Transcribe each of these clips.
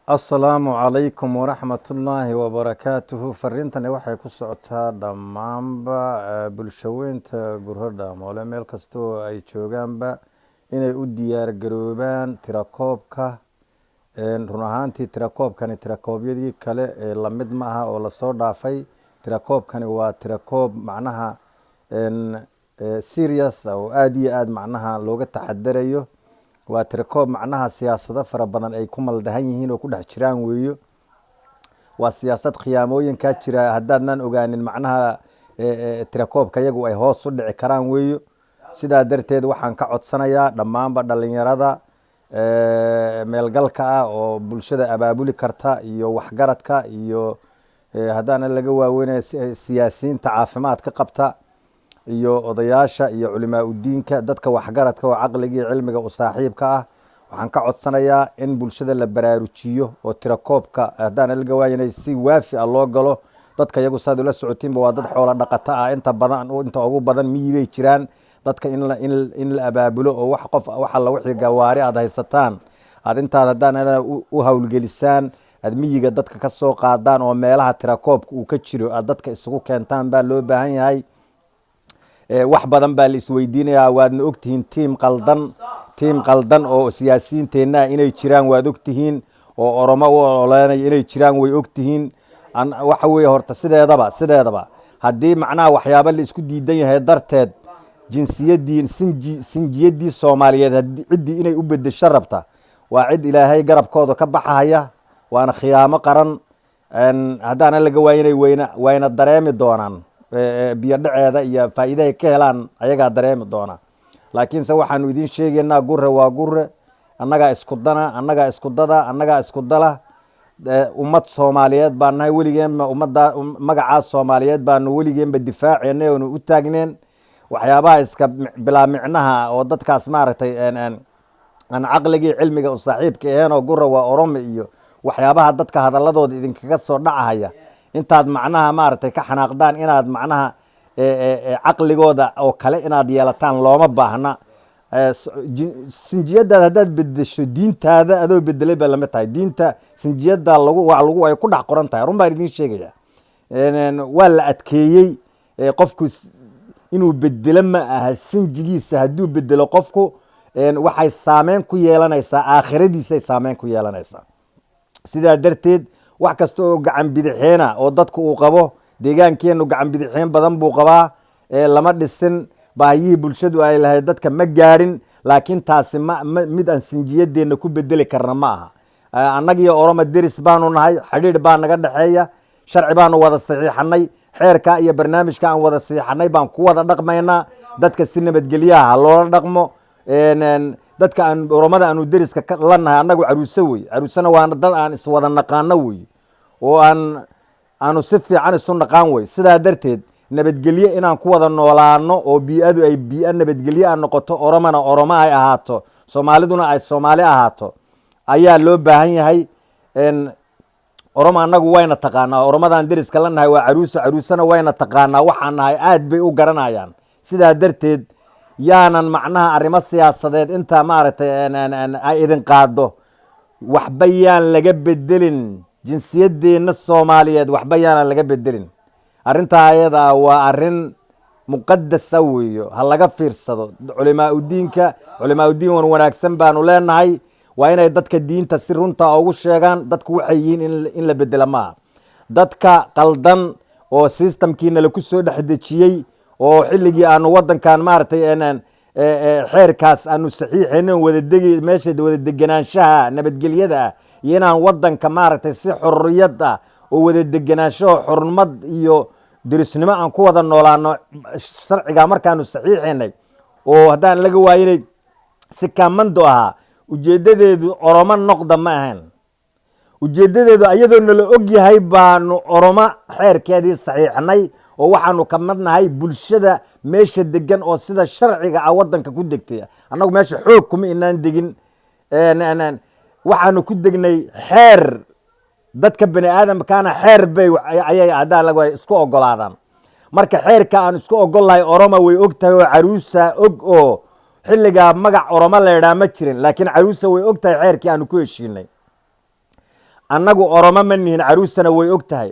السلام عليكم ورحمة الله وبركاته. فرينتني waxay ku socotaa dhamaanba bulshooyinka gurhada moole meel kasto ay joogaanba inay u diyaar garoobaan tirakoobka run ahaantii tirakoobkani tirakoobyadii kale ee la mid ma aha oo la soo dhaafay. tirakoobkani waa tirakoob macnaha serious oo aad iyo aad macnaha looga taxadarayo. waa tirakoob macnaha siyaasado fara badan ay ku maldahan yihiin oo ku dhex jiraan weeyo. waa siyaasad khiyaamooyin ka jira haddaadnan ogaanin macnaha tirakoobka iyagu ay hoos u dhici karaan weeyo. sidaa darteed waxaan ka codsanayaa dhammaanba dhalinyarada meelgalka ah oo bulshada abaabuli karta iyo waxgaradka iyo haddaana laga waaweynaya siyaasiyiinta caafimaad ka qabta iyo odayaasha iyo culimaa udiinka dadka waxgaradka oo caqliga iyo cilmiga u saaxiibka ah. waxaan ka codsanayaa in bulshada la baraarujiyo oo tirakoobka haddaana laga waayanay si waafi ah loo galo. dadka iyagu saad ula socotiinba waa dad xoolo dhaqato ah inta ugu badan miyi bay jiraan. dadka in la abaabulo oo wax alla wixii gawaari aad haysataan aad intaad haddaana u hawlgelisaan aad miyiga dadka ka soo qaadaan oo meelaha tirakoobka uu ka jiro aad dadka isugu keentaan baa loo baahan yahay. wax badan baa la isweydiinayaa. waadna ogtihiin tiim qaldan oo siyaasiyiinteenna inay jiraan waad ogtihiin oo oromo u ololeynaya inay jiraan way ogtihiin. waxa weeye horta sideedaba haddii macnaha waxyaaba la isku diidan yahay darteed sinjiyadii soomaaliyeed ciddii inay u bedesho rabta waa cid ilaahay garabkooda ka baxahaya waana khiyaamo qaran. haddaana laga waayinay wayna dareemi doonaan biyo dhaceeda iyo faa'iidahay ka helaan ayagaa dareemi doona. laakiinse waxaanu idin sheegaynaa gure waa gure, annagaa isku dana, annagaa isku dada, annagaa isku dala. ummad soomaaliyeed baan nahay weligeenba ummadda magacaas soomaaliyeed baanu weligeenba difaaceenay oonu u taagneen. waxyaabaha iska bilaa micnaha oo dadkaas maaragtay aan caqligii cilmiga u saaxiibka aheen oo gure waa oromo iyo waxyaabaha dadka hadaladooda idinkaga soo dhacahaya intaad macnaha maaragtay ka xanaaqdaan inaad macnaha caqligooda oo kale inaad yeelataan looma baahna. sinjiyadaad haddaad bedesho diintaada adoo bedelay baa lamid tahay. diinta sinjiyada ay ku dhex qoran tahay. run baan idin sheegaya waa la adkeeyey qofku inuu bedelo ma aha. sinjigiisa hadduu bedelo qofku waxay saameyn ku yeelanaysaa aakhiradiisay saameyn ku yeelanaysaa. sidaa darteed wax kasta oo gacan bidixeena oo dadku uu qabo deegaankeenu gacan bidixeen badan buu qabaa. lama dhisin baahiyihii bulshadu ay lahayd dadka ma gaadhin. laakiin taasi mid aan sinjiyadeena ku bedeli karna ma aha. annagiyo oromo deris baanu nahay, xidhiidh baa naga dhexeeya, sharci baanu wada saxiixanay, xeerka iyo barnaamijka aan wada saxiixanay baan ku wada dhaqmaynaa. dadka si nabadgelyaha loola dhaqmo. dadka aan oromada aanu deriska la nahay annagu caruuso wey. caruusana waana dad aan iswada naqaano wey oo aanu si fiican isu naqaan wey. sidaa darteed nabadgelye inaan ku wada noolaano oo bii'adu ay bii'a nabadgelye a noqoto, oromana oromo ay ahaato, soomaaliduna ay soomaali ahaato ayaa loo baahan yahay. oromo annagu wayna taqaanaa. oromadaan deriska la nahay waa caruusana wayna taqaanaa. waxaan nahay aad bay u garanayaan. sidaa darteed yaanan macnaha arrimo siyaasadeed intaa maaragtay ay idin qaado waxba yaan laga bedelin. jinsiyadeenna soomaaliyeed waxba yaanan laga bedelin. arrintaa ayadaa waa arrin muqadasa weeyo, ha laga fiirsado. culimaa udiin wan wanaagsan baanu leenahay. waa inay dadka diinta si runta ugu sheegaan. dadku waxay yihiin in la bedela maaha. dadka qaldan oo systemkiina laku soo dhex dejiyey oo xilligii aanu wadankan maaragtay xeerkaas aanu saxiixayno meesha wada deganaanshaha nabadgelyada ah iyo inaan wadanka maaragtay si xorriyad ah oo wada deganaanshaho xurmad iyo derisnimo aan ku wada noolaano sharciga markaanu saxiixaynay oo haddaan laga waayinay si kaamando ahaa. ujeedadeedu oromo noqda ma ahayn. ujeedadeedu ayadoo nala og yahay baanu oromo xeerkeedii saxiixnay oo waxaanu ka madnahay bulshada meesha degan oo sida sharciga ah wadanka ku degtay. annagu meesha xoog kuma inaan degin. waxaanu ku degnay xeer. dadka bani aadamkaana xeer bay ayay haddaan laga isku ogolaadaan. marka xeerka aan isku ogolahay oromo way og tahay oo caruusa og oo xilligaa magac oromo la idhaa ma jirin. laakiin caruusa way og tahay xeerkii aanu ku heshiinay. annagu oromo ma nihin caruustana way og tahay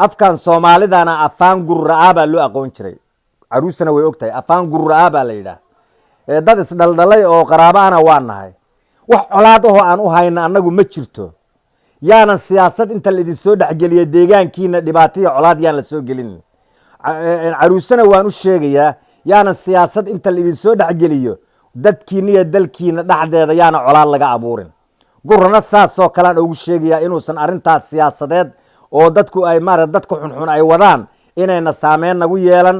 afkan soomaalidana afaan gurraa baa loo aqoon jiray caruustana way og tahay afaan gurraa baa la yidhaah dad isdhaldhalay oo qaraabaana waa nahay wax colaad ahoo aan u hayna annagu ma jirto yaanan siyaasad inta la idin soo dhexgeliya deegaankiina dhibaataiyo colaad yaan la soo gelin caruusana waan u sheegayaa yaanan siyaasad inta la idin soo dhexgeliyo dadkiina iyo dalkiina dhexdeeda yaana colaad laga abuurin gurana saasoo kalean ugu sheegayaa inuusan arrintaas siyaasadeed oo dadku ay maarata dadka xunxun ay wadaan inayna saameyn nagu yeelan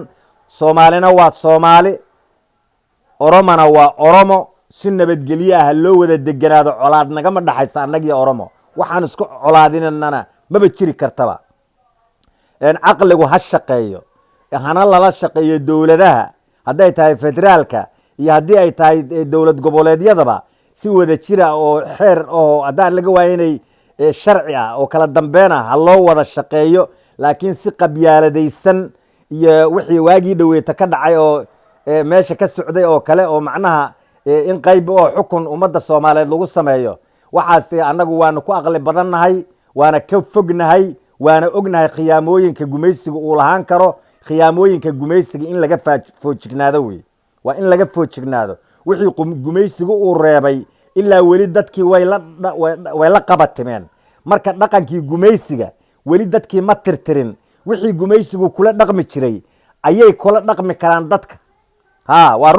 soomaalina waa soomaali oromona waa oromo si nabadgelyo ah loo wada deganaado colaad nagama dhaxaysa annagiyo oromo waxaan isku colaadinana maba jiri kartaba caqligu ha shaqeeyo hana lala shaqeeyo dowladaha hadday tahay federaalka iyo haddii ay tahay dowlad goboleedyadaba si wada jira oo xeer oo haddaan laga waaynay sharci ah oo kala dambeyn ah ha loo wada shaqeeyo laakiin si qabyaaladaysan iyo wixii waagii dhaweeta ka dhacay oo meesha ka socday oo kale oo macnaha in qayb oo xukun ummadda soomaaliyeed lagu sameeyo waxaas annagu waanu ku aqli badannahay waana ka fognahay waana ognahay khiyaamooyinka gumaysiga uu lahaan karo khiyaamooyinka gumaysiga in laga foojignaado wey waa in laga foojignaado wixii gumaysigu uu reebay ilaa weli dadkii way la qabatimeen marka dhaqankii gumaysiga weli dadkii ma tirtirin wixii gumaysigu kula dhaqmi jiray ayay kula dhaqmi karaan dadka waa